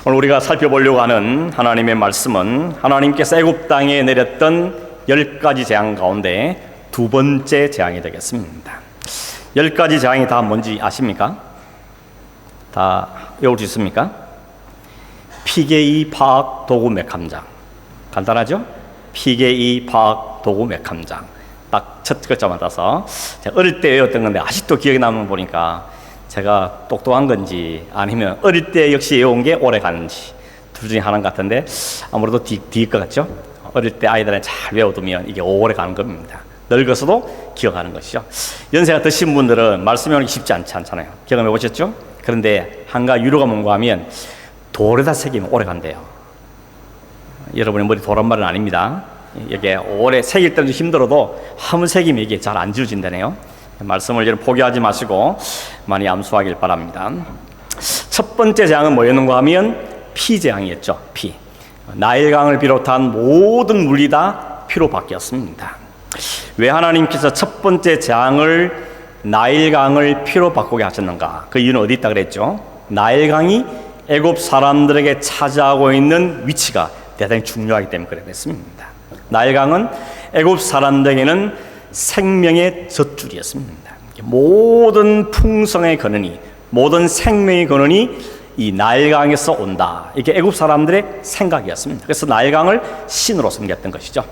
오늘 우리가 살펴보려고 하는 하나님의 말씀은 하나님께서 애굽 땅에 내렸던 10가지 재앙 가운데 두 번째 재앙이 되겠습니다. 10가지 재앙이 다 뭔지 아십니까? 다 외울 수 있습니까? 피게이, 파악, 도구, 맥함장. 간단하죠? 피게이, 파악, 도구, 맥함장. 딱 첫 글자만 따서 제가 어릴 때 외웠던 건데 아직도 기억에 남는 보니까 제가 똑똑한 건지 아니면 어릴 때 역시 외운 게 오래 가는지 둘 중에 하나인 것 같은데 아무래도 뒤일 것 같죠? 어릴 때 아이들은 잘 외워두면 이게 오래 가는 겁니다. 늙어서도 기억하는 것이죠. 연세가 드신 분들은 말씀 외우기 쉽지 않잖아요. 경험해 보셨죠? 그런데 한가 유료가 뭔가 하면 돌에다 새기면 오래 간대요. 여러분의 머리 돌한 말은 아닙니다. 이게 오래 새길 때는 힘들어도 한번 새기면 이게 잘 안 지워진다네요. 말씀을 여러분 포기하지 마시고 많이 암수하길 바랍니다. 첫 번째 재앙은 뭐였는가 하면 피재앙이었죠. 피. 나일강을 비롯한 모든 물이 다 피로 바뀌었습니다. 왜 하나님께서 첫 번째 재앙을 나일강을 피로 바꾸게 하셨는가? 그 이유는 어디 있다 그랬죠? 나일강이 애굽 사람들에게 차지하고 있는 위치가 대단히 중요하기 때문에 그래 됐습니다. 나일강은 애굽 사람들에게는 생명의 젖줄이었습니다. 모든 풍성의 근원이, 모든 생명의 근원이 이 나일강에서 온다. 이게 애굽 사람들의 생각이었습니다. 그래서 나일강을 신으로 섬겼던 것이죠.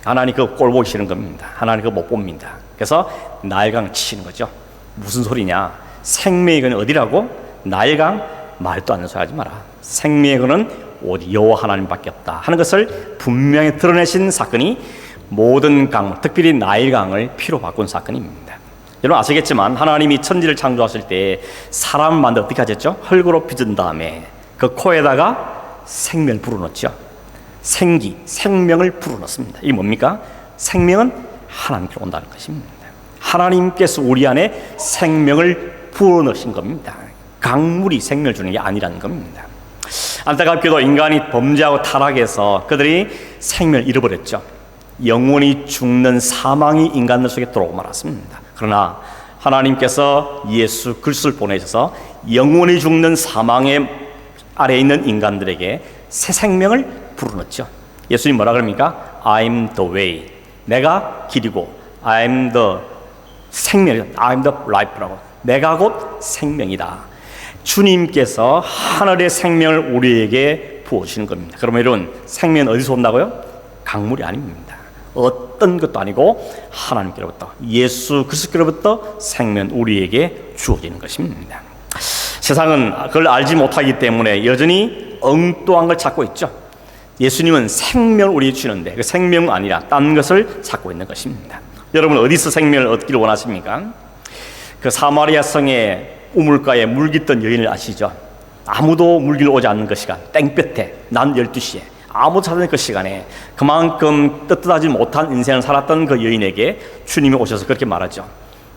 하나님 그거 꼴 보기 싫은 겁니다. 하나님 그거 못 봅니다. 그래서 나일강을 치시는 거죠. 무슨 소리냐? 생명의 근원이 어디라고? 나일강? 말도 안 되는 소리 하지 마라. 생명의 근원은 오직 여호와 하나님밖에 없다 하는 것을 분명히 드러내신 사건이 모든 강물, 특별히 나일강을 피로 바꾼 사건입니다. 여러분 아시겠지만 하나님이 천지를 창조하실 때 사람을 만들어 어떻게 하셨죠? 흙으로 빚은 다음에 그 코에다가 생명을 불어넣죠. 생기, 생명을 불어넣습니다. 이게 뭡니까? 생명은 하나님께로 온다는 것입니다. 하나님께서 우리 안에 생명을 불어넣으신 겁니다. 강물이 생명을 주는 게 아니라는 겁니다. 안타깝게도 인간이 범죄하고 타락해서 그들이 생명을 잃어버렸죠. 영원히 죽는 사망이 인간들 속에 들어오고 말았습니다. 그러나 하나님께서 예수 그리스도를 보내셔서 영원히 죽는 사망의 아래에 있는 인간들에게 새 생명을 불어넣었죠. 예수님 뭐라 그럽니까? I'm the way. 내가 길이고 I'm the 생명이다. I'm the life라고. 내가 곧 생명이다. 주님께서 하늘의 생명을 우리에게 부어주시는 겁니다. 그러면 이런 생명은 어디서 온다고요? 강물이 아닙니다. 어떤 것도 아니고 하나님께로부터, 예수 그리스도께로부터 생명 우리에게 주어지는 것입니다. 세상은 그걸 알지 못하기 때문에 여전히 엉뚱한 걸 찾고 있죠. 예수님은 생명을 우리에게 주시는데 그 생명은 아니라 딴 것을 찾고 있는 것입니다. 여러분 어디서 생명을 얻기를 원하십니까? 그 사마리아 성의 우물가에 물 깃던 여인을 아시죠? 아무도 물길 오지 않는 그 시간, 땡볕에 낮 12시에 아무도 찾아낼 그 시간에 그만큼 떳떳하지 못한 인생을 살았던 그 여인에게 주님이 오셔서 그렇게 말하죠.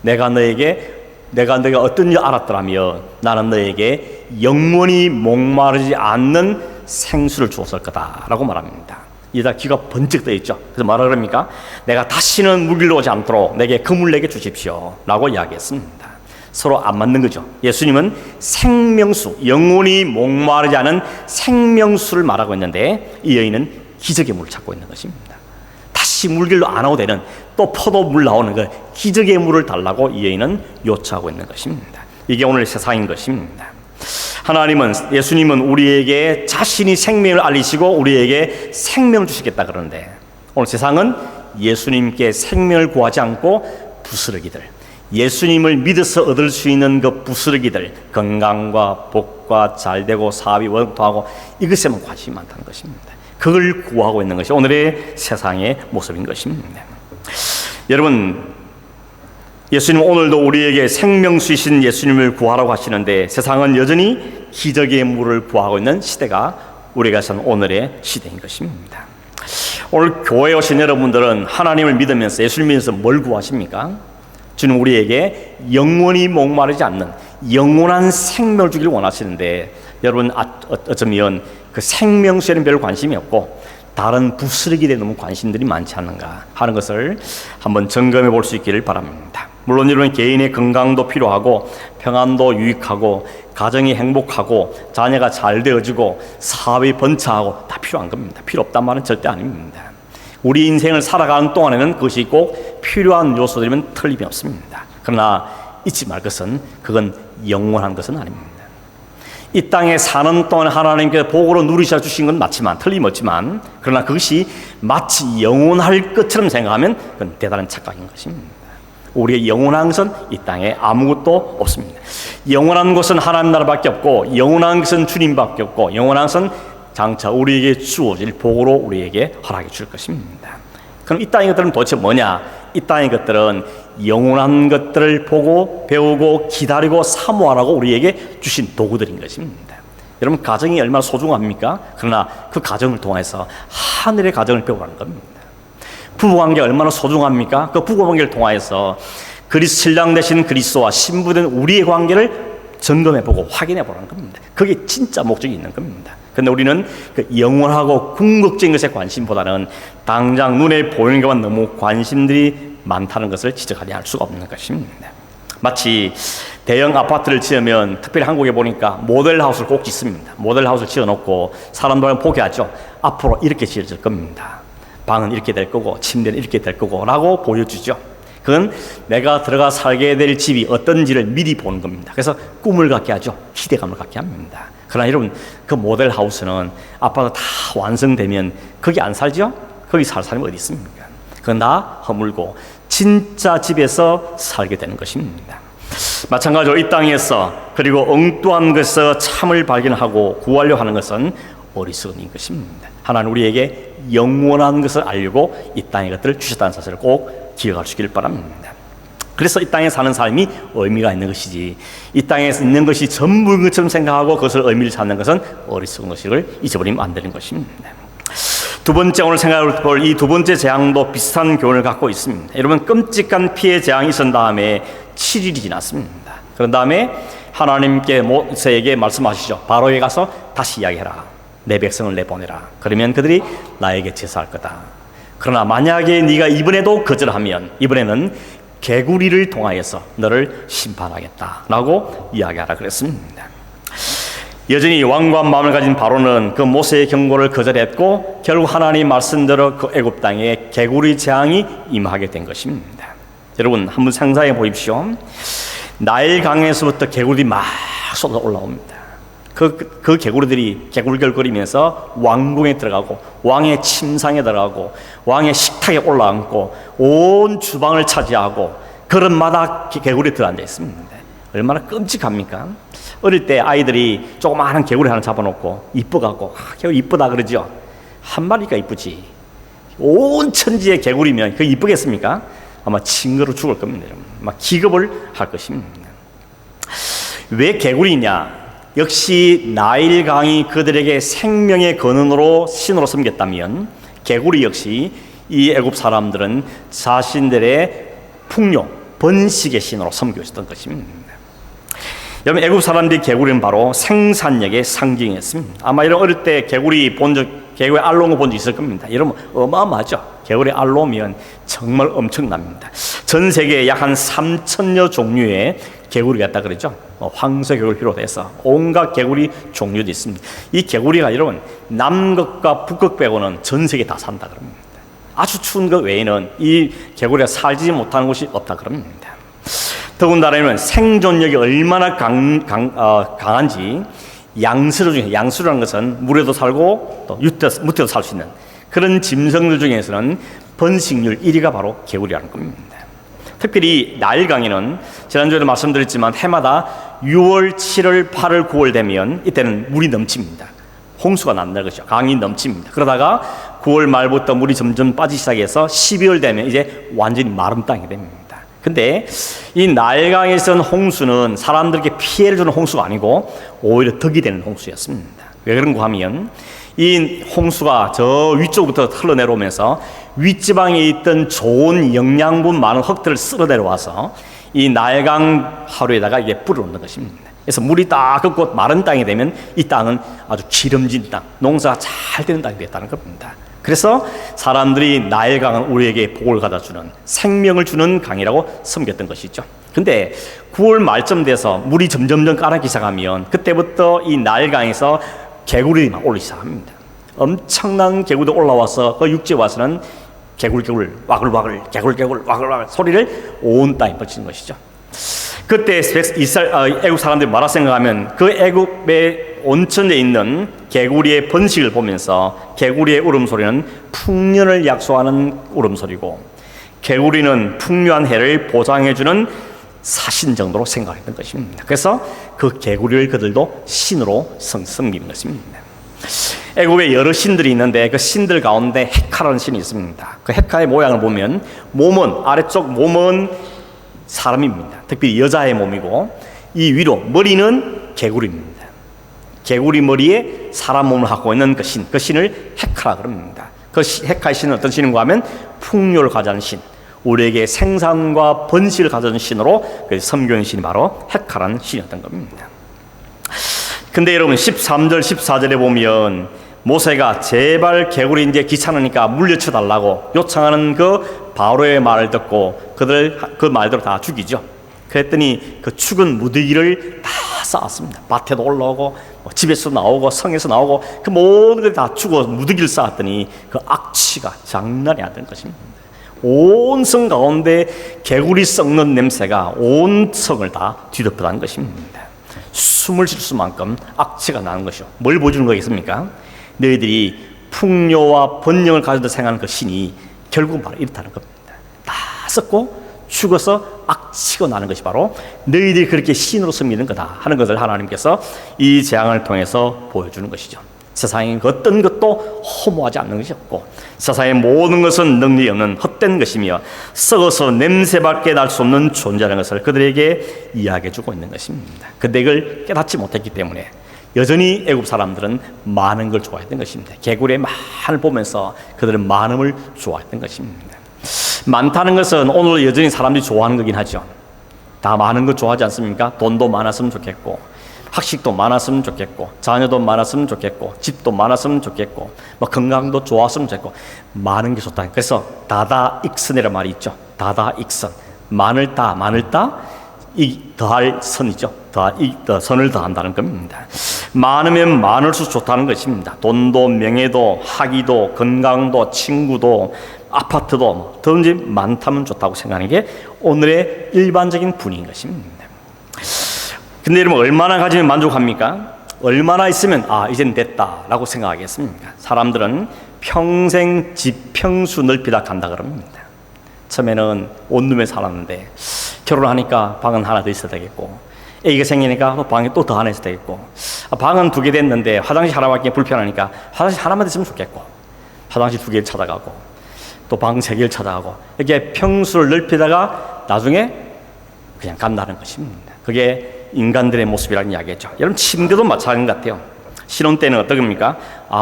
내가 너희가 어떤 일 알았더라면 나는 너에게 영원히 목마르지 않는 생수를 주었을 거다라고 말합니다. 이다 귀가 번쩍 떠 있죠. 그래서 뭐라 그럽니까? 내가 다시는 물길로 오지 않도록 내게 그 물 내게 주십시오 라고 이야기했습니다. 서로 안 맞는 거죠. 예수님은 생명수, 영원히 목마르지 않은 생명수를 말하고 있는데 이 여인은 기적의 물을 찾고 있는 것입니다. 다시 물길로 안 와도 되는 또 포도 물 나오는 그 기적의 물을 달라고 이 여인은 요청하고 있는 것입니다. 이게 오늘 세상인 것입니다. 예수님은 우리에게 자신이 생명을 알리시고 우리에게 생명을 주시겠다 그러는데 오늘 세상은 예수님께 생명을 구하지 않고 부스러기들, 예수님을 믿어서 얻을 수 있는 그 부스러기들, 건강과 복과 잘되고 사업이 원통하고 이것에만 관심이 많다는 것입니다. 그걸 구하고 있는 것이 오늘의 세상의 모습인 것입니다. 여러분 예수님 오늘도 우리에게 생명수이신 예수님을 구하라고 하시는데 세상은 여전히 기적의 물을 구하고 있는 시대가 우리가 산 오늘의 시대인 것입니다. 오늘 교회에 오신 여러분들은 하나님을 믿으면서 예수님 믿으면서 뭘 구하십니까? 주님 우리에게 영원히 목마르지 않는 영원한 생명을 주기를 원하시는데 여러분 어쩌면 그 생명수에는 별 관심이 없고 다른 부스러기에 너무 관심들이 많지 않는가 하는 것을 한번 점검해 볼 수 있기를 바랍니다. 물론 이런 개인의 건강도 필요하고 평안도 유익하고 가정이 행복하고 자녀가 잘 되어지고 사업이 번창하고 다 필요한 겁니다. 필요 없단 말은 절대 아닙니다. 우리 인생을 살아가는 동안에는 그것이 꼭 필요한 요소들이면 틀림이 없습니다. 그러나 잊지 말 것은 그건 영원한 것은 아닙니다. 이 땅에 사는 동안 하나님께서 복으로 누리셔 주신 건 맞지만 틀림없지만 그러나 그것이 마치 영원할 것처럼 생각하면 그건 대단한 착각인 것입니다. 우리의 영원한 것은 이 땅에 아무것도 없습니다. 영원한 것은 하나님 나라밖에 없고 영원한 것은 주님밖에 없고 영원한 것은 장차 우리에게 주어질 복으로 우리에게 허락해 줄 것입니다. 그럼 이 땅의 것들은 도대체 뭐냐? 이 땅의 것들은 영원한 것들을 보고 배우고 기다리고 사모하라고 우리에게 주신 도구들인 것입니다. 여러분 가정이 얼마나 소중합니까? 그러나 그 가정을 통해서 하늘의 가정을 배우라는 겁니다. 부부관계가 얼마나 소중합니까? 그 부부관계를 통하여서 신랑 되신 그리스도와 신부된 우리의 관계를 점검해보고 확인해보라는 겁니다. 그게 진짜 목적이 있는 겁니다. 그런데 우리는 그 영원하고 궁극적인 것에 관심보다는 당장 눈에 보이는 것만 너무 관심들이 많다는 것을 지적하지 않을 수가 없는 것입니다. 마치 대형 아파트를 지으면 특별히 한국에 보니까 모델하우스를 꼭 짓습니다. 모델하우스를 지어놓고 사람들은 포기하죠. 앞으로 이렇게 지어질 겁니다. 방은 이렇게 될 거고 침대는 이렇게 될 거고 라고 보여주죠. 그건 내가 들어가 살게 될 집이 어떤지를 미리 보는 겁니다. 그래서 꿈을 갖게 하죠. 기대감을 갖게 합니다. 그러나 여러분 그 모델하우스는 아파트 다 완성되면 거기 안 살죠? 거기 살 사람이 어디 있습니까? 그건 다 허물고 진짜 집에서 살게 되는 것입니다. 마찬가지로 이 땅에서 그리고 엉뚱한 것에서 참을 발견하고 구하려 하는 것은 어리석은 것입니다. 하나님 우리에게 영원한 것을 알려고 이 땅의 것들을 주셨다는 사실을 꼭 기억하시길 바랍니다. 그래서 이 땅에 사는 삶이 의미가 있는 것이지 이 땅에 있는 것이 전부인 것처럼 생각하고 그것을 의미를 찾는 것은 어리석은 것을 잊어버리면 안 되는 것입니다. 두 번째 오늘 생각해 볼 이 두 번째 재앙도 비슷한 교훈을 갖고 있습니다. 여러분 끔찍한 피해 재앙이 있은 다음에 7일이 지났습니다. 그런 다음에 하나님께 모세에게 말씀하시죠. 바로에 가서 다시 이야기해라. 내 백성을 내보내라. 그러면 그들이 나에게 제사할 거다. 그러나 만약에 네가 이번에도 거절하면 이번에는 개구리를 통하여서 너를 심판하겠다라고 이야기하라 그랬습니다. 여전히 완고한 마음을 가진 바로는 그 모세의 경고를 거절했고 결국 하나님 말씀대로 그 애굽 땅에 개구리 재앙이 임하게 된 것입니다. 여러분 한번 상상해 보십시오. 나일 강에서부터 개구리들이 막 쏟아 올라옵니다. 그 개구리들이 개굴결거리면서 왕궁에 들어가고 왕의 침상에 들어가고 왕의 식탁에 올라앉고 온 주방을 차지하고 그릇마다 개구리 들어앉아 있습니다. 얼마나 끔찍합니까? 어릴 때 아이들이 조그마한 개구리 하나 잡아놓고 이뻐갖고 개구리 이쁘다 그러죠. 한 마리가 이쁘지 온 천지의 개구리면 그게 이쁘겠습니까? 아마 징그러 죽을 겁니다. 막 기겁을 할 것입니다. 왜 개구리냐? 역시 나일강이 그들에게 생명의 근원으로 신으로 섬겼다면 개구리 역시 이 애굽 사람들은 자신들의 풍요, 번식의 신으로 섬기고 있었던 것입니다. 여러분 애굽 사람들이 개구리는 바로 생산력의 상징이었습니다. 아마 이런 어릴 때 개구리 알로 본 적 있을 겁니다. 여러분 어마어마하죠. 개구리 알로면 정말 엄청납니다. 전 세계에 약 한 3,000여 종류의 개구리가 있다 그러죠. 황새 개구리 비롯해서 온갖 개구리 종류도 있습니다. 이 개구리가 여러분 남극과 북극 빼고는 전 세계 다 산다 그럽니다. 아주 추운 것 외에는 이 개구리가 살지 못하는 곳이 없다 그럽니다. 더군다나 생존력이 얼마나 강한지 양수류 중에 양수류라는 것은 물에도 살고 또 무태도 살 수 있는 그런 짐승들 중에서는 번식률 1위가 바로 개구리라는 겁니다. 특별히 나일강에는 지난주에도 말씀드렸지만 해마다 6월, 7월, 8월, 9월 되면 이때는 물이 넘칩니다. 홍수가 난다는 것이죠. 강이 넘칩니다. 그러다가 9월 말부터 물이 점점 빠지기 시작해서 12월 되면 이제 완전히 마른 땅이 됩니다. 근데 이 나일강에서는 홍수는 사람들에게 피해를 주는 홍수가 아니고 오히려 덕이 되는 홍수였습니다. 왜 그런가 하면 이 홍수가 저 위쪽부터 흘러내려오면서 윗지방에 있던 좋은 영양분 많은 흙들을 쓸어 내려와서 이 나일강 하루에다가 이게 뿌려놓는 것입니다. 그래서 물이 딱 끓고 마른 땅이 되면 이 땅은 아주 기름진 땅, 농사가 잘 되는 땅이 됐다는 겁니다. 그래서 사람들이 나일 강은 우리에게 복을 가져다 주는, 생명을 주는 강이라고 섬겼던 것이죠. 근데 9월 말쯤 돼서 물이 점점점 가라앉기 시작하면 그때부터 이 나일 강에서 개구리들이 막 올라오기 시작합니다. 엄청난 개구리도 올라와서 그 육지에 와서는 개굴개굴 와글와글 개굴개굴 와글와글 소리를 온 땅에 뻗치는 것이죠. 그때 애국 사람들이 뭐라 생각하면 그 애국의 온천에 있는 개구리의 번식을 보면서 개구리의 울음소리는 풍년을 약속하는 울음소리고 개구리는 풍요한 해를 보장해주는 사신 정도로 생각했던 것입니다. 그래서 그 개구리를 그들도 신으로 섬기는 것입니다. 애국에 여러 신들이 있는데 그 신들 가운데 헤카라는 신이 있습니다. 그 헤카의 모양을 보면 아래쪽 몸은 사람입니다. 특히 여자의 몸이고 이 위로 머리는 개구리입니다. 개구리 머리에 사람 몸을 갖고 있는 그 신을 헤카라 그럽니다. 그 헤카의 신은 어떤 신인가 하면 풍요를 가져다는 신, 우리에게 생산과 번식을 가져다는 신으로 섬기는 신이 바로 헤카라는 신이었던 겁니다. 근데 여러분 13절 14절에 보면 모세가 제발 개구리 이제 귀찮으니까 물려쳐 달라고 요청하는 그 바로의 말을 듣고 그들 그 말대로 다 죽이죠. 그랬더니 그 죽은 무더기를 다 쌓았습니다. 밭에도 올라오고 집에서 나오고 성에서 나오고 그 모든 걸 다 죽어 무더기를 쌓았더니 그 악취가 장난이 안 되는 것입니다. 온 성 가운데 개구리 썩는 냄새가 온 성을 다 뒤덮어다는 것입니다. 숨을 쉴 수만큼 악취가 나는 것이요. 뭘 보여주는 거겠습니까? 너희들이 풍요와 번영을 가져다 생각하는 그 신이 결국은 바로 이렇다는 겁니다. 다 썩고 죽어서 악취가 나는 것이 바로 너희들이 그렇게 신으로 섬기는 거다 하는 것을 하나님께서 이 재앙을 통해서 보여주는 것이죠. 세상에 어떤 것도 허무하지 않는 것이 없고 세상의 모든 것은 능력이 없는 헛된 것이며 썩어서 냄새밖에 날 수 없는 존재라는 것을 그들에게 이야기해 주고 있는 것입니다. 근데 이걸 깨닫지 못했기 때문에 여전히 애굽 사람들은 많은 걸 좋아했던 것입니다. 개구리의 많을 보면서 그들은 많음을 좋아했던 것입니다. 많다는 것은 오늘 여전히 사람들이 좋아하는 거긴 하죠. 다 많은 거 좋아하지 않습니까? 돈도 많았으면 좋겠고 학식도 많았으면 좋겠고 자녀도 많았으면 좋겠고 집도 많았으면 좋겠고 건강도 좋았으면 좋겠고 많은 게 좋다. 그래서 다다익선이라는 말이 있죠. 다다익선, 많을 따 이 더할 선이죠. 선을 더한다는 겁니다. 많으면 많을수록 좋다는 것입니다. 돈도 명예도 학위도 건강도 친구도 아파트도 더든지 많다면 좋다고 생각하는 게 오늘의 일반적인 분위기인 것입니다. 근데 여러분 얼마나 가지면 만족합니까? 얼마나 있으면 이젠 됐다라고 생각하겠습니까? 사람들은 평생 집 평수 넓히다 간다 그럽니다. 처음에는 원룸에 살았는데 결혼하니까 방은 하나 더 있어야 되겠고 애기가 생기니까 방이 또 더 하나 있어야 되겠고 방은 2개 됐는데 화장실 하나밖에 불편하니까 화장실 하나만 있으면 좋겠고 화장실 2개를 찾아가고 또 방 3개를 찾아가고 이렇게 평수를 넓히다가 나중에 그냥 간다는 것입니다. 그게 인간들의 모습이라는 이야기죠. 여러분 침대도 마찬가지 같아요. 신혼 때는 어떻습니까?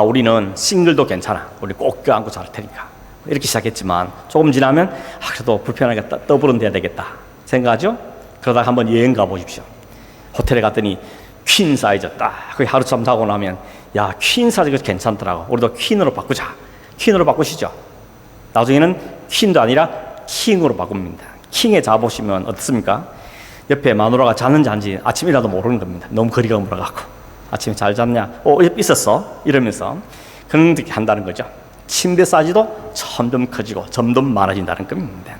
우리는 싱글도 괜찮아. 우리 꼭 껴안고 잘 테니까. 이렇게 시작했지만 조금 지나면 그래도 불편하게 더블은 돼야 되겠다 생각하죠? 그러다가 한번 여행 가보십시오. 호텔에 갔더니 퀸 사이즈 딱 거기 하루쯤 자고 나면 퀸 사이즈가 괜찮더라고. 우리도 퀸으로 바꾸자. 퀸으로 바꾸시죠. 나중에는 퀸도 아니라 킹으로 바꿉니다. 킹에 자보시면 어떻습니까? 옆에 마누라가 잤는지 안지 아침이라도 모르는 겁니다. 너무 거리가 멀어갖고 아침에 잘 잤냐? 있었어? 이러면서 그렇게 한다는 거죠. 침대 사이즈도 점점 커지고 점점 많아진다는 겁니다.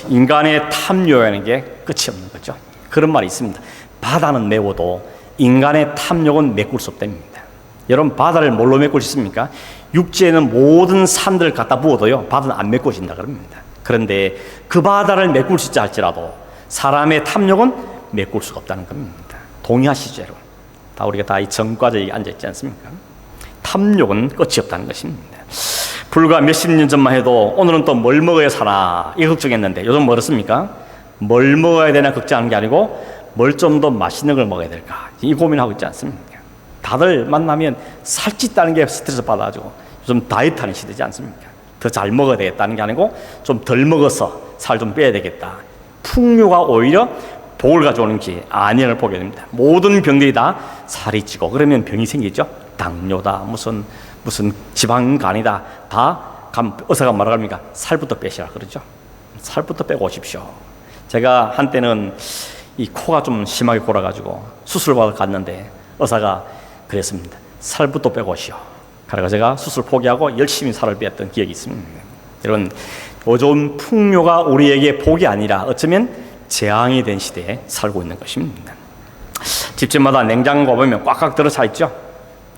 인간의 탐욕이라는 게 끝이 없는 거죠. 그런 말이 있습니다. 바다는 메워도 인간의 탐욕은 메꿀 수 없답니다. 여러분 바다를 뭘로 메꿀 수 있습니까? 육지에는 모든 산들을 갖다 부어도요 바다는 안 메꿔진다 그럽니다. 그런데 그 바다를 메꿀 수 있지 할지라도 사람의 탐욕은 메꿀 수가 없다는 겁니다. 동의하시죠 여러분? 우리가 다 이 전과자에 앉아있지 않습니까? 탐욕은 끝이 없다는 것입니다. 불과 몇십 년 전만 해도 오늘은 또 뭘 먹어야 사나 이 걱정했는데 요즘 뭐렇습니까? 뭘 먹어야 되나 걱정하는 게 아니고 뭘 좀 더 맛있는 걸 먹어야 될까 이 고민하고 있지 않습니까? 다들 만나면 살찌다는 게 스트레스 받아가지고 요즘 다이어트하는 시대지 않습니까? 더 잘 먹어야 되겠다는 게 아니고 좀 덜 먹어서 살 좀 빼야 되겠다. 풍요가 오히려 복을 가져오는 게 아니라는 보게 됩니다. 모든 병들이 다 살이 찌고 그러면 병이 생기죠. 당뇨다 무슨 무슨 지방간이다. 다 의사가 뭐라 합니까? 살부터 빼시라 그러죠. 살부터 빼고 오십시오. 제가 한때는 이 코가 좀 심하게 골아가지고 수술받아 갔는데 의사가 그랬습니다. 살부터 빼고 오시오. 그래서 제가 수술 포기하고 열심히 살을 빼었던 기억이 있습니다. 여러분, 요즘 풍요가 우리에게 복이 아니라 어쩌면 재앙이 된 시대에 살고 있는 것입니다. 집집마다 냉장고 보면 꽉꽉 들어차 있죠.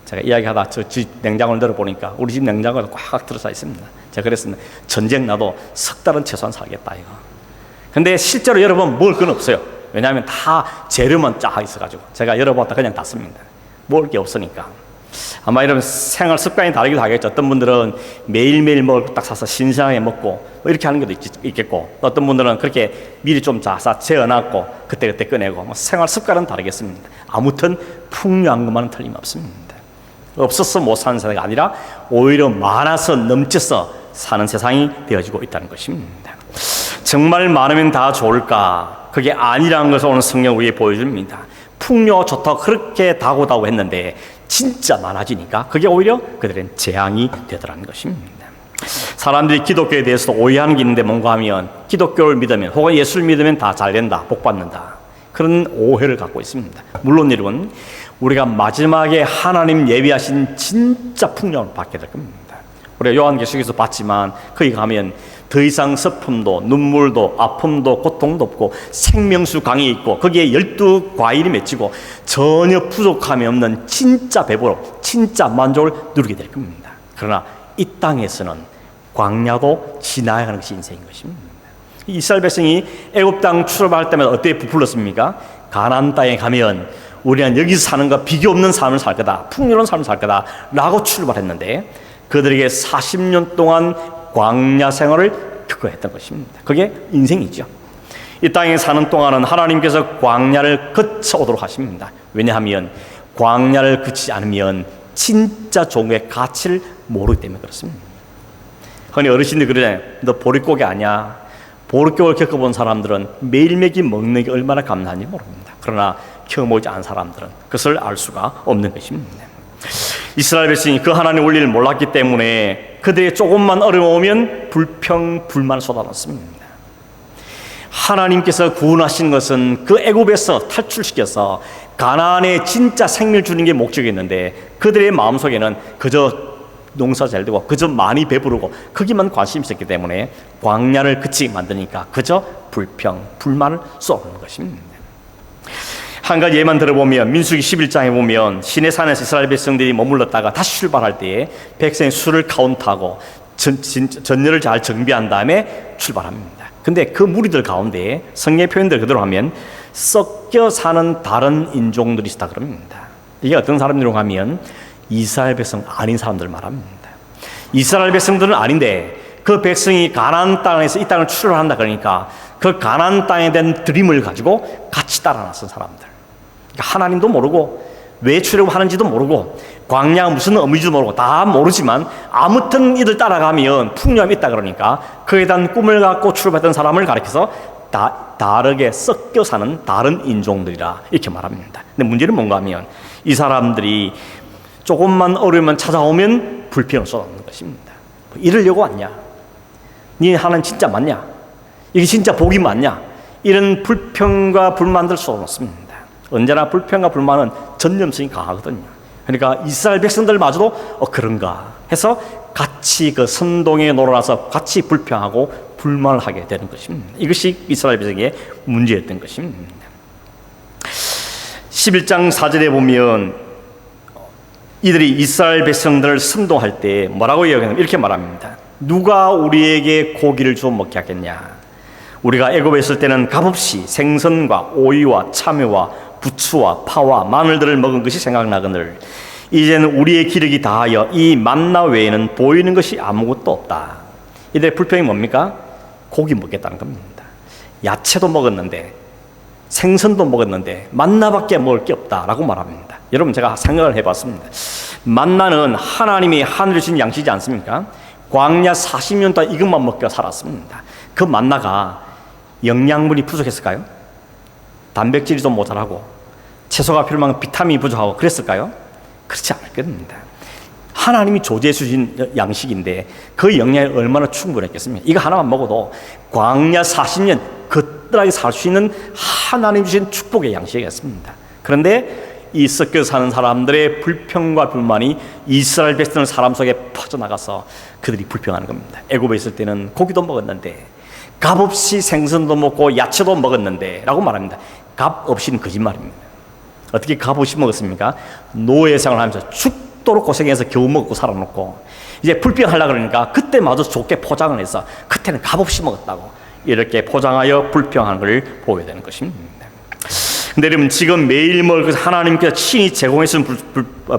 제가 이야기하다 저 집 냉장고를 열어보니까 우리 집 냉장고가 꽉꽉 들어차 있습니다. 제가 그랬습니다. 전쟁 나도 석 달은 최소한 살겠다 이거. 근데 실제로 열어보면 먹을 건 없어요. 왜냐하면 다 재료만 쫙 있어가지고 제가 열어봤다 그냥 닫습니다. 먹을 게 없으니까. 아마 이런 생활 습관이 다르기도 하겠죠. 어떤 분들은 매일매일 먹을 거 딱 사서 신선하게 먹고 이렇게 하는 것도 있겠고, 어떤 분들은 그렇게 미리 좀 사서 재워놨고 그때그때 꺼내고, 생활 습관은 다르겠습니다. 아무튼 풍요한 것만은 틀림없습니다. 없어서 못 사는 세상이 아니라 오히려 많아서 넘쳐서 사는 세상이 되어지고 있다는 것입니다. 정말 많으면 다 좋을까? 그게 아니라는 것을 오늘 성경 우리에게 보여줍니다. 풍요 좋다고 그렇게 다고다고 했는데 진짜 많아지니까 그게 오히려 그들은 재앙이 되더라는 것입니다. 사람들이 기독교에 대해서 오해하는 게 있는데 뭔가 하면 기독교를 믿으면 혹은 예수를 믿으면 다 잘된다, 복받는다, 그런 오해를 갖고 있습니다. 물론 여러분, 우리가 마지막에 하나님 예비하신 진짜 풍요를 받게 될 겁니다. 우리가 요한계시록에서 봤지만 거기 가면 더 이상 슬픔도 눈물도 아픔도 고통도 없고 생명수 강이 있고 거기에 12과일이 맺히고 전혀 부족함이 없는 진짜 배부로 진짜 만족을 누리게 될 겁니다. 그러나 이 땅에서는 광야도 지나야 하는 것이 인생인 것입니다. 이스라엘 백성이 애굽 땅 출발할 때마다 어떻게 부풀렸습니까? 가나안 땅에 가면 우리는 여기서 사는 것 비교 없는 삶을 살 거다, 풍요로운 삶을 살 거다 라고 출발했는데 그들에게 40년 동안 광야 생활을 겪어했던 것입니다. 그게 인생이죠. 이 땅에 사는 동안은 하나님께서 광야를 거쳐오도록 하십니다. 왜냐하면 광야를 거치지 않으면 진짜 종의 가치를 모르기 때문에 그렇습니다. 흔히 어르신들이 그러잖아요. 너 보릿고개 아니야. 보릿고개를 겪어본 사람들은 매일매일 먹는 게 얼마나 감사한지 모릅니다. 그러나 경험하지 않은 사람들은 그것을 알 수가 없는 것입니다. 이스라엘 백성이 그 하나님의 원리를 몰랐기 때문에 그들의 조금만 어려우면 불평, 불만을 쏟아놓습니다. 하나님께서 구원하신 것은 그 애굽에서 탈출시켜서 가나안에 진짜 생명을 주는 게 목적이었는데 그들의 마음속에는 그저 농사 잘 되고 그저 많이 배부르고 거기만 관심이 있었기 때문에 광야를 그치게 만드니까 그저 불평, 불만을 쏟아놓는 것입니다. 한 가지 예만 들어보면 민수기 11장에 보면 시내산에서 이스라엘 백성들이 머물렀다가 다시 출발할 때에 백성이 술을 카운트하고 전열을 잘 정비한 다음에 출발합니다. 근데 그 무리들 가운데 성경의 표현들 그대로 하면 섞여 사는 다른 인종들이 있다 그럽니다. 이게 어떤 사람들이라고 하면 이스라엘 백성 아닌 사람들 말합니다. 이스라엘 백성들은 아닌데 그 백성이 가나안 땅에서 이 땅을 출발한다 그러니까 그 가나안 땅에 대한 드림을 가지고 같이 따라 나선 사람들. 하나님도 모르고 왜 출애굽하는지도 모르고 광야가 무슨 의미인지도 모르고 다 모르지만 아무튼 이들 따라가면 풍요함이 있다 그러니까 그에 대한 꿈을 갖고 출발했던 사람을 가리켜서 다르게 섞여 사는 다른 인종들이라 이렇게 말합니다. 근데 문제는 뭔가 하면 이 사람들이 조금만 어려우면 찾아오면 불평을 쏟아놓는 것입니다. 이러려고 왔냐? 네 하나님 진짜 맞냐? 이게 진짜 복이 맞냐? 이런 불평과 불만들 쏟아놓습니다. 언제나 불평과 불만은 전념성이 강하거든요. 그러니까 이스라엘 백성들마저도 그런가 해서 같이 그 선동에 놀아나서 같이 불평하고 불만을 하게 되는 것입니다. 이것이 이스라엘 백성의 문제였던 것입니다. 11장 4절에 보면 이들이 이스라엘 백성들을 선동할 때 뭐라고 이야기하냐면 이렇게 말합니다. 누가 우리에게 고기를 주어 먹게 하겠냐? 우리가 애굽에 있을 때는 값없이 생선과 오이와 참외와 부추와 파와 마늘들을 먹은 것이 생각나거늘 이제는 우리의 기력이 다하여 이 만나 외에는 보이는 것이 아무것도 없다. 이들의 불평이 뭡니까? 고기 먹겠다는 겁니다. 야채도 먹었는데 생선도 먹었는데 만나밖에 먹을 게 없다라고 말합니다. 여러분 제가 생각을 해봤습니다. 만나는 하나님이 하늘에 주신 양식이지 않습니까? 광야 40년 동안 이것만 먹고 살았습니다. 그 만나가 영양분이 부족했을까요? 단백질이 좀 모자라고 채소가 필요한 비타민이 부족하고 그랬을까요? 그렇지 않을 겁니다. 하나님이 조제해 주신 양식인데 그 영양이 얼마나 충분했겠습니까? 이거 하나만 먹어도 광야 40년 거뜬하게 살 수 있는 하나님 주신 축복의 양식이었습니다. 그런데 이 섞여 사는 사람들의 불평과 불만이 이스라엘 백성의 사람 속에 퍼져나가서 그들이 불평하는 겁니다. 애굽에 있을 때는 고기도 먹었는데 값없이 생선도 먹고 야채도 먹었는데 라고 말합니다. 값 없이는 거짓말입니다. 어떻게 값 없이 먹었습니까? 노예 생활을 하면서 죽도록 고생해서 겨우 먹고 살아놓고 이제 불평하려고 그러니까 그때마저 좋게 포장을 해서 그때는 값 없이 먹었다고 이렇게 포장하여 불평하는 걸 보게 되는 것입니다. 근데 여러분 지금 매일 먹을 하나님께서 친히 제공해주신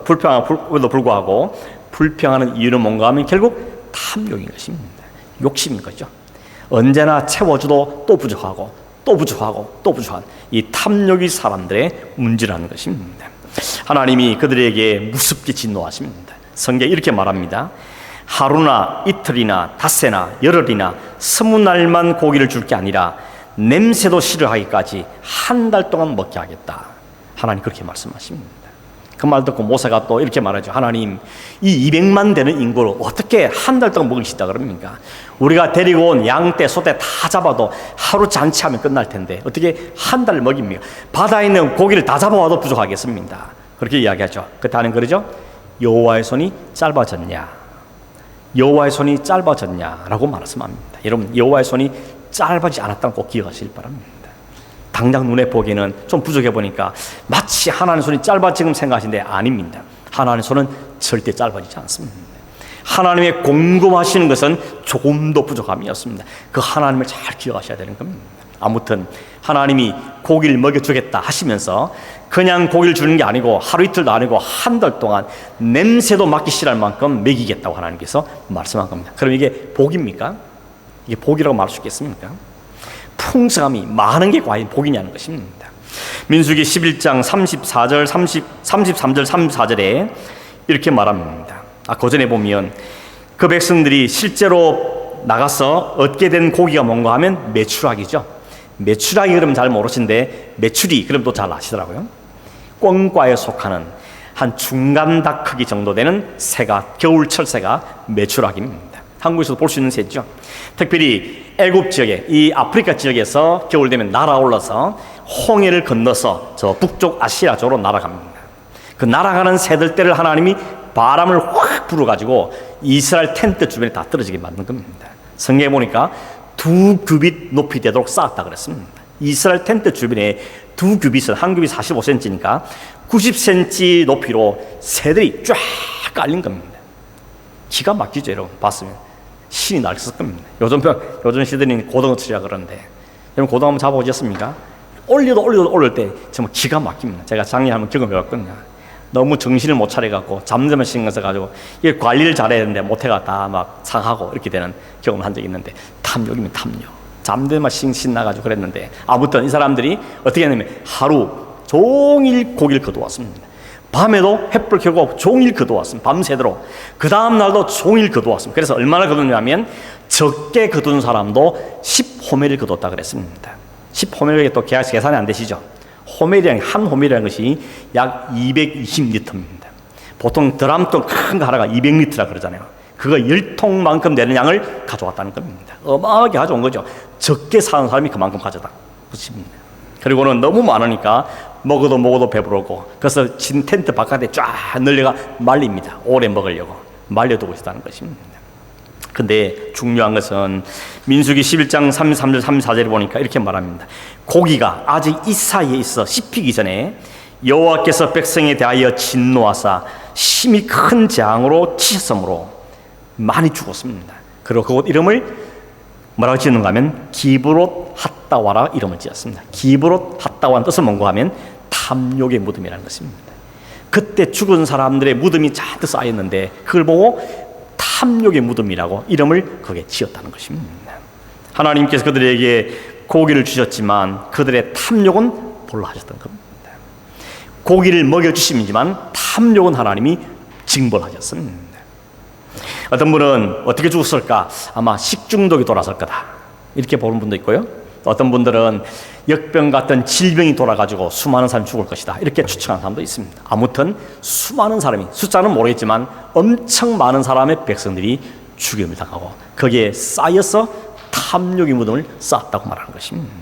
불평함에도 불구하고 불평하는 이유는 뭔가 하면 결국 탐욕인 것입니다. 욕심인 거죠. 언제나 채워줘도 또 부족하고 또 부족하고 또 부족한 이 탐욕이 사람들의 문제라는 것입니다. 하나님이 그들에게 무섭게 진노하십니다. 성경에 이렇게 말합니다. 하루나 이틀이나 닷새나 열흘이나 20날만 고기를 줄 게 아니라 냄새도 싫어하기까지 한 달 동안 먹게 하겠다. 하나님 그렇게 말씀하십니다. 그 말 듣고 모세가 또 이렇게 말하죠. 하나님, 이 200만 되는 인구를 어떻게 한 달 동안 먹을 수 있다 그럽니까? 우리가 데리고 온 양떼, 소떼 다 잡아도 하루 잔치하면 끝날 텐데 어떻게 한 달을 먹입니까? 바다에 있는 고기를 다 잡아와도 부족하겠습니다. 그렇게 이야기하죠. 그때 하는 그러죠. 여호와의 손이 짧아졌냐? 여호와의 손이 짧아졌냐라고 말씀합니다. 여러분, 여호와의 손이 짧아지지 않았다는 꼭 기억하시길 바랍니다. 당장 눈에 보기에는 좀 부족해 보니까 마치 하나님의 손이 짧아지금 생각하시는데 아닙니다. 하나님의 손은 절대 짧아지지 않습니다. 하나님의 공급하시는 것은 조금도 부족함이 없습니다. 그 하나님을 잘 기억하셔야 되는 겁니다. 아무튼 하나님이 고기를 먹여주겠다 하시면서 그냥 고기를 주는 게 아니고 하루 이틀도 아니고 한 달 동안 냄새도 맡기 싫어할 만큼 먹이겠다고 하나님께서 말씀한 겁니다. 그럼 이게 복입니까? 이게 복이라고 말할 수 있겠습니까? 풍성함이 많은 게 과연 복이냐는 것입니다. 민수기 11장 33절 34절에 이렇게 말합니다. 그 전에 보면 그 백성들이 실제로 나가서 얻게 된 고기가 뭔가 하면 메추라기죠. 메추라기 그러면 잘 모르시는데 메추리 그럼 또 잘 아시더라고요. 꿩과에 속하는 한 중간 닭 크기 정도 되는 새가, 겨울철 새가 메추라기입니다. 한국에서도 볼 수 있는 새죠. 특별히 애굽 지역에, 이 아프리카 지역에서 겨울 되면 날아올라서 홍해를 건너서 저 북쪽 아시아 쪽으로 날아갑니다. 그 날아가는 새들 떼를 하나님이 바람을 확 불어가지고 이스라엘 텐트 주변에 다 떨어지게 만든 겁니다. 성경에 보니까 2규빗 높이 되도록 쌓았다 그랬습니다. 이스라엘 텐트 주변에 2규빗은 한 규빗 45cm니까 90cm 높이로 새들이 쫙 깔린 겁니다. 기가 막히죠, 여러분. 봤으면 신이 날 있을 겁니다. 요즘 시대는 고등어 치라 그러는데 여러분 고등어 한번 잡아보셨습니까? 올릴 때 정말 기가 막힙니다. 제가 작년에 한번 경험해봤거든요. 너무 정신을 못 차려갖고 잠들만 신경 써가지고 이게 관리를 잘해야 되는데 못해가 다 막 상하고 이렇게 되는 경험을 한 적이 있는데 탐욕이면 탐욕. 잠들만 신나가지고 그랬는데 아무튼 이 사람들이 어떻게 했냐면 하루 종일 고기를 거두었습니다. 밤에도 햇불 켜고 종일 거두었습니다. 밤새도록. 그 다음 날도 종일 거두었습니다. 그래서 얼마나 거두냐면 적게 거두는 사람도 10호멜을 거뒀다 그랬습니다. 10호멜이 또 계산이 안 되시죠? 호멜이라는 한 호멜이라는 것이 약 220리터입니다. 보통 드럼통 큰 거 하나가 200리터라 그러잖아요. 그거 10통만큼 되는 양을 가져왔다는 겁니다. 어마어마하게 가져온 거죠. 적게 사는 사람이 그만큼 가져다 붙입니다. 그리고는 너무 많으니까 먹어도 배부르고 그래서 진 텐트 바깥에 쫙 널려가 말립니다. 오래 먹으려고 말려두고 있다는 것입니다. 근데 중요한 것은 민수기 11장 33절 34절에 보니까 이렇게 말합니다. 고기가 아직 이 사이에 있어 씹히기 전에 여호와께서 백성에 대하여 진노하사 심히 큰 재앙으로 치셨으므로 많이 죽었습니다. 그리고 그곳 이름을 뭐라고 지었는가 하면 기브롯 핫다와라 이름을 지었습니다. 기브롯 핫다와는 뜻은 뭔가 하면 탐욕의 무덤이라는 것입니다. 그때 죽은 사람들의 무덤이 잔뜩 쌓였는데 그걸 보고 탐욕의 무덤이라고 이름을 거기에 지었다는 것입니다. 하나님께서 그들에게 고기를 주셨지만 그들의 탐욕은 볼로 하셨던 겁니다. 고기를 먹여주심이지만 탐욕은 하나님이 징벌하셨습니다. 어떤 분은 어떻게 죽었을까? 아마 식중독이 돌았을 거다 이렇게 보는 분도 있고요. 어떤 분들은 역병 같은 질병이 돌아가지고 수많은 사람이 죽을 것이다, 이렇게 추측하는 사람도 있습니다. 아무튼 수많은 사람이, 숫자는 모르겠지만 엄청 많은 사람의 백성들이 죽임을 당하고 거기에 쌓여서 탐욕의 무덤을 쌓았다고 말하는 것입니다.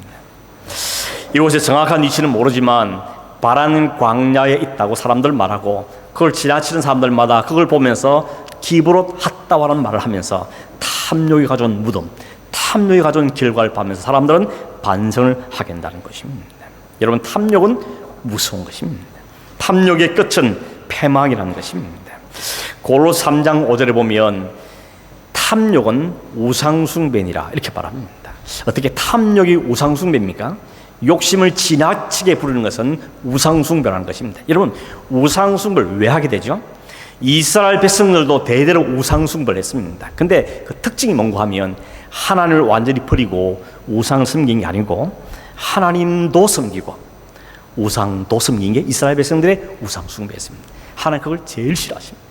이곳의 정확한 위치는 모르지만 바란 광야에 있다고 사람들 말하고, 그걸 지나치는 사람들마다 그걸 보면서 기브롯 핫다와라는 말을 하면서 탐욕이 가져온 무덤, 탐욕이 가져온 결과를 보면서 사람들은 반성을 하게 된다는 것입니다. 여러분, 탐욕은 무서운 것입니다. 탐욕의 끝은 패망이라는 것입니다. 골로새 3장 5절에 보면 탐욕은 우상숭배니라 이렇게 말합니다. 어떻게 탐욕이 우상숭배입니까? 욕심을 지나치게 부르는 것은 우상숭배라는 것입니다. 여러분, 우상숭배를 왜 하게 되죠? 이스라엘 백성들도 대대로 우상숭배를 했습니다. 근데 그 특징이 뭔가 하면 하나님을 완전히 버리고 우상을 섬긴 게 아니고 하나님도 섬기고 우상도 섬긴 게 이스라엘 백성들의 우상숭배였습니다. 하나님 그걸 제일 싫어하십니다.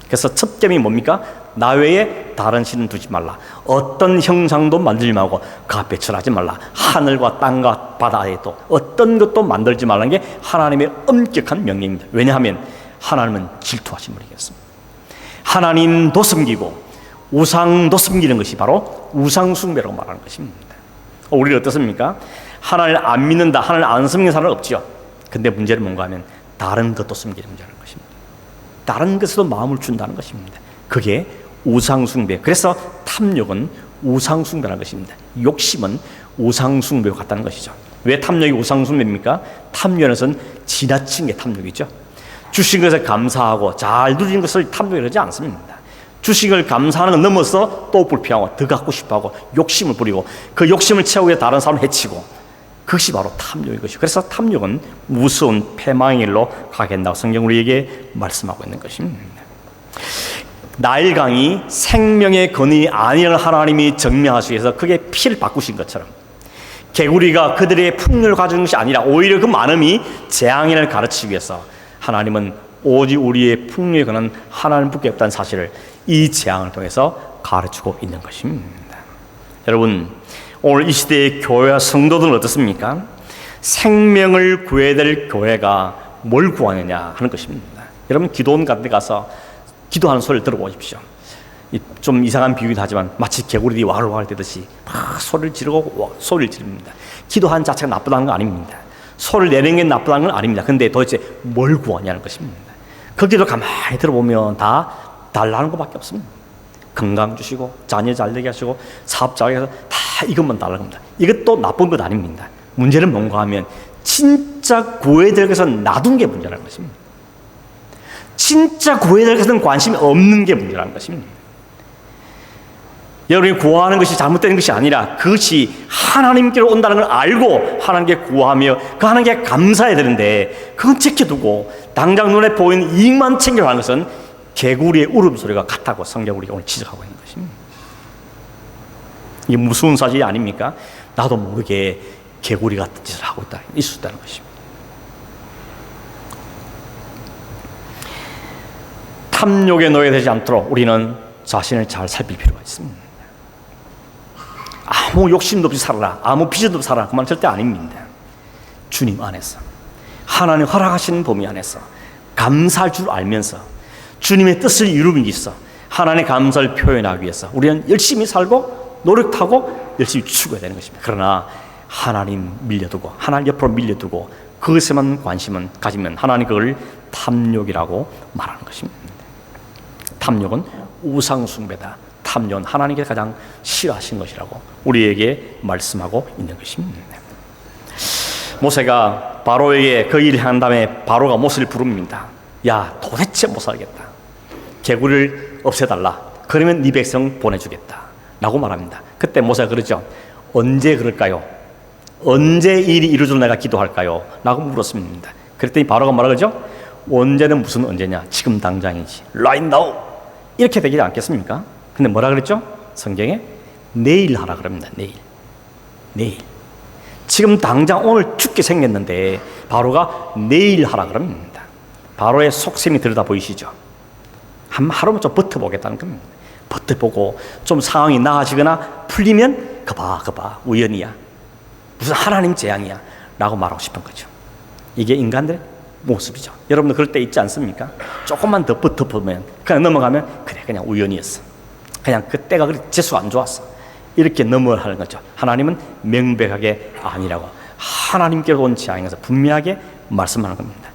그래서 첫 계명이 뭡니까? 나 외에 다른 신은 두지 말라. 어떤 형상도 만들지 말고 그 앞에 절하지 말라. 하늘과 땅과 바다에도 어떤 것도 만들지 말라는 게 하나님의 엄격한 명령입니다. 왜냐하면 하나님은 질투하신 분이겠습니다. 하나님도 섬기고 우상도 섬기는 것이 바로 우상숭배라고 말하는 것입니다. 우리는 어떻습니까? 하나님을 안 믿는다, 하나님을 안 섬기는 사람은 없죠. 근데 문제는 뭔가 하면 다른 것도 섬기는 문제라는 것입니다. 다른 것에도 마음을 준다는 것입니다. 그게 우상숭배. 그래서 탐욕은 우상숭배라는 것입니다. 욕심은 우상숭배와 같다는 것이죠. 왜 탐욕이 우상숭배입니까? 탐욕에서는 지나친 게 탐욕이죠. 주신 것에 감사하고 잘 누리는 것을 탐욕이라고 하지 않습니다. 주신 걸 감사하는 것 넘어서 또 불평하고 더 갖고 싶어하고 욕심을 부리고 그 욕심을 채우기 위해 다른 사람을 해치고, 그것이 바로 탐욕인 것이죠. 그래서 탐욕은 무서운 패망의 길로 가게 된다고 성경 우리에게 말씀하고 있는 것입니다. 나일강이 생명의 근원이 아니라는 하나님이 증명하시기 위해서 그게 피를 바꾸신 것처럼 개구리가 그들의 풍요를 가져온 것이 아니라 오히려 그 많음이 재앙을 가르치기 위해서 하나님은 오직 우리의 풍요에 관한 하나님밖에 없다는 사실을 이 재앙을 통해서 가르치고 있는 것입니다. 여러분, 오늘 이 시대의 교회와 성도들은 어떻습니까? 생명을 구해야 될 교회가 뭘 구하느냐 하는 것입니다. 여러분, 기도원 같은 데 가서 기도하는 소리를 들어보십시오. 좀 이상한 비유이긴 하지만 마치 개구리들이 와글와글 대듯이 막 소리를 지르고 소리를 지릅니다. 기도하는 자체가 나쁘다는 건 아닙니다. 소리를 내는 게 나쁘다는 건 아닙니다. 근데 도대체 뭘 구하냐는 것입니다. 그 기도 가만히 들어보면 다 달라는 것밖에 없습니다. 건강 주시고 자녀 잘 되게 하시고 사업 잘 되게 해서 다 이것만 달라는 겁니다. 이것도 나쁜 것 아닙니다. 문제는 뭔가 하면 진짜 구해야 될 것은 놔둔 게 문제라는 것입니다. 진짜 구해야 될 것은 관심이 없는 게 문제라는 것입니다. 여러분이 구하는 것이 잘못된 것이 아니라 그것이 하나님께로 온다는 걸 알고 하나님께 구하며 그 하나님께 감사해야 되는데 그건 지켜두고 당장 눈에 보이는 이익만 챙겨가는 것은 개구리의 울음소리가 같다고 성경 우리가 오늘 지적하고 있는 것입니다. 이게 무서운 사실이 아닙니까? 나도 모르게 개구리 같은 짓을 하고 있을 수 있다는 것입니다. 탐욕에 노예되지 않도록 우리는 자신을 잘 살필 필요가 있습니다. 아무 욕심도 없이 살아라, 아무 비전도 없이 살아라, 그 말 절대 아닙니다. 주님 안에서, 하나님 허락하시는 범위 안에서 감사할 줄 알면서 주님의 뜻을 이루기 위해서 하나님의 감사를 표현하기 위해서 우리는 열심히 살고 노력하고 열심히 추구해야 되는 것입니다. 그러나 하나님 밀려두고, 하나님 옆으로 밀려두고 그것에만 관심은 가지면 하나님 그걸 탐욕이라고 말하는 것입니다. 탐욕은 우상숭배다. 탐욕은 하나님께서 가장 싫어하신 것이라고 우리에게 말씀하고 있는 것입니다. 모세가 바로에게 그 일을 한 다음에 바로가 모세를 부릅니다. 야, 도대체 못 살겠다. 개구리를 없애달라. 그러면 네 백성 보내주겠다 라고 말합니다. 그때 모세가 그러죠. 언제 그럴까요? 언제 일이 이루어지면 내가 기도할까요? 라고 물었습니다. 그랬더니 바로가 뭐라 그러죠? 언제는 무슨 언제냐? 지금 당장이지. Right now. 이렇게 되지 않겠습니까? 근데 뭐라 그랬죠? 성경에 내일 하라 그럽니다. 내일. 지금 당장 오늘 죽게 생겼는데 바로가 내일 하라 그럽니다. 바로의 속셈이 들여다 보이시죠? 한 하루만 좀 버텨보겠다는 겁니다. 버텨보고 좀 상황이 나아지거나 풀리면 그봐 우연이야. 무슨 하나님 재앙이야 라고 말하고 싶은 거죠. 이게 인간들의 모습이죠. 여러분도 그럴 때 있지 않습니까? 조금만 더 덮으면 그냥 넘어가면 그래 그냥 우연이었어. 그냥 그때가 그렇게 재수가 안 좋았어. 이렇게 넘어가는 거죠. 하나님은 명백하게 아니라고 하나님께로 온 재앙에서 분명하게 말씀하는 겁니다.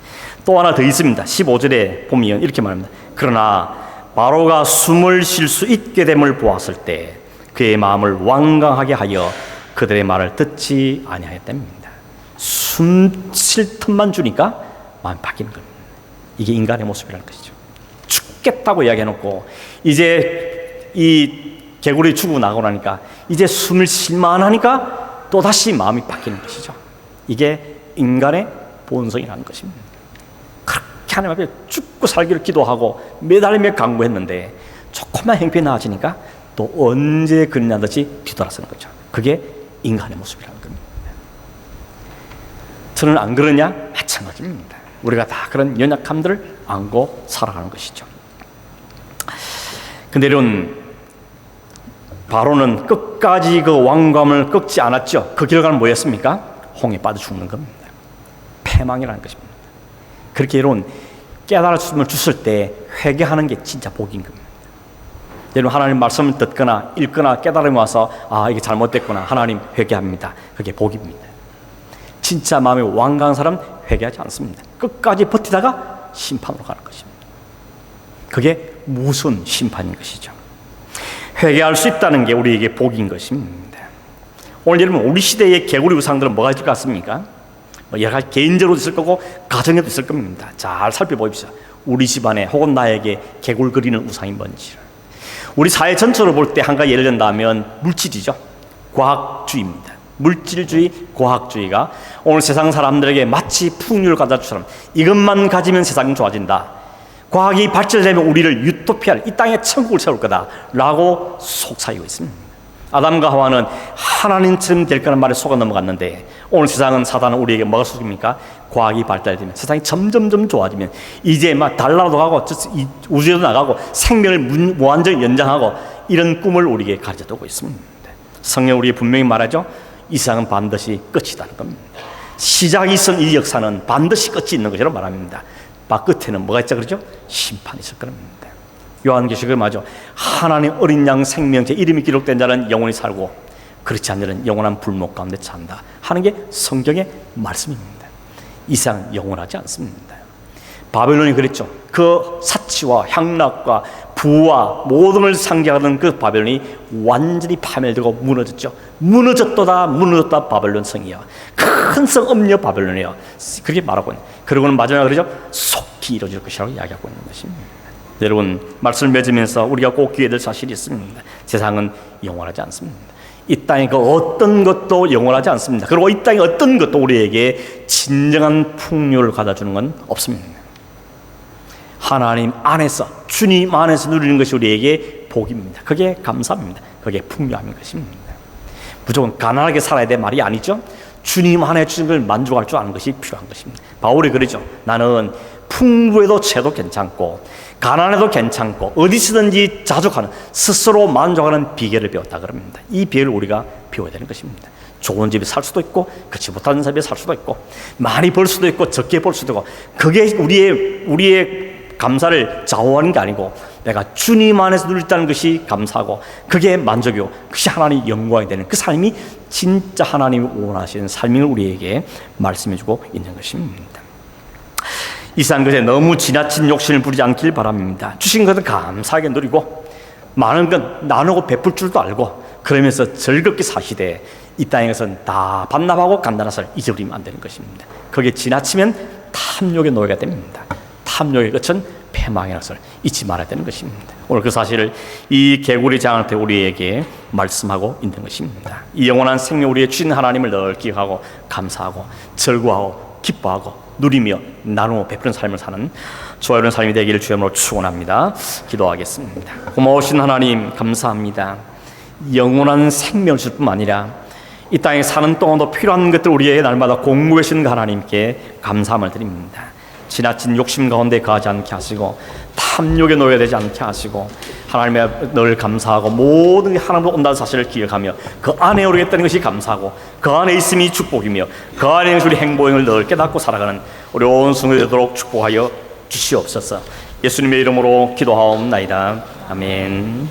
또 하나 더 있습니다. 15절에 보면 이렇게 말합니다. 그러나 바로가 숨을 쉴 수 있게 됨을 보았을 때 그의 마음을 완강하게 하여 그들의 말을 듣지 아니하였답니다. 숨 쉴 틈만 주니까 마음이 바뀌는 겁니다. 이게 인간의 모습이라는 것이죠. 죽겠다고 이야기해놓고 이제 이 개구리 죽고 나고 나니까 이제 숨을 쉴만 하니까 또다시 마음이 바뀌는 것이죠. 이게 인간의 본성이라는 것입니다. 그렇게 하나님 앞에 죽고 살기를 기도하고 매달리며 강구했는데 조금만 형편이 나아지니까 또 언제 그러냐 듯이 뒤돌아서는 거죠. 그게 인간의 모습이라는 겁니다. 저는 안 그러냐? 마찬가지입니다. 우리가 다 그런 연약함들을 안고 살아가는 것이죠. 근데 이런 바로는 끝까지 그 왕감을 꺾지 않았죠. 그 결과는 뭐였습니까? 홍해 빠져 죽는 겁니다. 패망이라는 것입니다. 그렇게 이런 깨달음을 주실 때 회개하는 게 진짜 복인 겁니다. 여러분 하나님 말씀을 듣거나 읽거나 깨달음이 와서 아 이게 잘못됐구나 하나님 회개합니다. 그게 복입니다. 진짜 마음이 완강한 사람 회개하지 않습니다. 끝까지 버티다가 심판으로 가는 것입니다. 그게 무슨 심판인 것이죠. 회개할 수 있다는 게 우리에게 복인 것입니다. 오늘 여러분 우리 시대의 개구리 우상들은 뭐가 있을 것 같습니까? 여러 가지 개인적으로도 있을 거고 가정에도 있을 겁니다. 잘 살펴보십시오. 우리 집안에 혹은 나에게 개굴거리는 우상이 뭔지를. 우리 사회 전체로 볼 때 한 가지 예를 든다면 물질이죠. 과학주의입니다. 물질주의, 과학주의가 오늘 세상 사람들에게 마치 풍류를 가져다 준 사람, 이것만 가지면 세상이 좋아진다. 과학이 발전되면 우리를 유토피아를 이 땅에 천국을 세울 거다라고 속삭이고 있습니다. 아담과 하와는 하나님처럼 될 거라는 말에 속아 넘어갔는데 오늘 세상은 사단은 우리에게 뭐가 속입니까? 과학이 발달되면 세상이 점점점 좋아지면 이제 막 달나라도 가고 우주에도 나가고 생명을 무한정 연장하고 이런 꿈을 우리에게 가르쳐두고 있습니다. 성경 우리에게 분명히 말하죠. 이 세상은 반드시 끝이라는 겁니다. 시작이 있은 이 역사는 반드시 끝이 있는 것이라고 말합니다. 끝에는 뭐가 있죠? 그러죠? 심판이 있을 겁니다. 요한계시록에 말하죠. 하나님 어린 양 생명체 이름이 기록된 자는 영원히 살고 그렇지 않은 자는 영원한 불목 가운데 찬다 하는 게 성경의 말씀입니다. 이 세상은 영원하지 않습니다. 바벨론이 그랬죠. 그 사치와 향락과 부와 모든 걸 상징하던 그 바벨론이 완전히 파멸되고 무너졌죠. 무너졌다 바벨론 성이야. 큰 성 엄녀 바벨론이야. 그렇게 말하고 있는. 그러고는 마지막에 그러죠. 속히 이루어질 것이라고 이야기하고 있는 것입니다. 여러분 말씀을 맺으면서 우리가 꼭 기회야 될 사실이 있습니다. 세상은 영원하지 않습니다. 이 땅의 그 어떤 것도 영원하지 않습니다. 그리고 이 땅의 어떤 것도 우리에게 진정한 풍요를 가져주는 건 없습니다. 하나님 안에서 주님 안에서 누리는 것이 우리에게 복입니다. 그게 감사합니다. 그게 풍요함인 것입니다. 무조건 가난하게 살아야 될 말이 아니죠. 주님 안에 주신 걸 만족할 줄 아는 것이 필요한 것입니다. 바울이 그러죠. 나는 풍부해도 채도 괜찮고 가난해도 괜찮고 어디서든지 자족하는 스스로 만족하는 비결을 배웠다 그럽니다. 이 비결을 우리가 배워야 되는 것입니다. 좋은 집에 살 수도 있고 그렇지 못한 집에 살 수도 있고 많이 벌 수도 있고 적게 벌 수도 있고 그게 우리의 감사를 좌우하는 게 아니고 내가 주님 안에서 누렸다는 것이 감사하고 그게 만족이고 그것이 하나님 영광이 되는 그 삶이 진짜 하나님이 원하시는 삶을 우리에게 말씀해주고 있는 것입니다. 이 세상 것에 너무 지나친 욕심을 부리지 않길 바랍니다. 주신 것은 감사하게 누리고 많은 건 나누고 베풀 줄도 알고 그러면서 즐겁게 사시되 이 땅에서는 다 반납하고 간단한 살 잊어버리면 안 되는 것입니다. 거기에 지나치면 탐욕의 노예가 됩니다. 탐욕의 끝은 패망이라는 것을 잊지 말아야 되는 것입니다. 오늘 그 사실을 이 개구리 장한테 우리에게 말씀하고 있는 것입니다. 이 영원한 생명 우리의 주신 하나님을 늘 기억하고 감사하고 즐거워하고 기뻐하고 누리며 나누어 베푸는 삶을 사는 저와 여러분 삶이 되기를 주님으로 축원합니다. 기도하겠습니다. 고마우신 하나님 감사합니다. 영원한 생명을 줄 뿐만 아니라 이 땅에 사는 동안도 필요한 것들 우리의 날마다 공급해 주시는 하나님께 감사함을 드립니다. 지나친 욕심 가운데 가지 않게 하시고 탐욕에 노예되지 않게 하시고 하나님의 늘 감사하고 모든 게 하나님으로 온다는 사실을 기억하며 그 안에 오르겠다는 것이 감사하고 그 안에 있음이 축복이며 그 안에 있는 우리 행복을 늘 깨닫고 살아가는 우리 온 성도들 되도록 축복하여 주시옵소서. 예수님의 이름으로 기도하옵나이다. 아멘.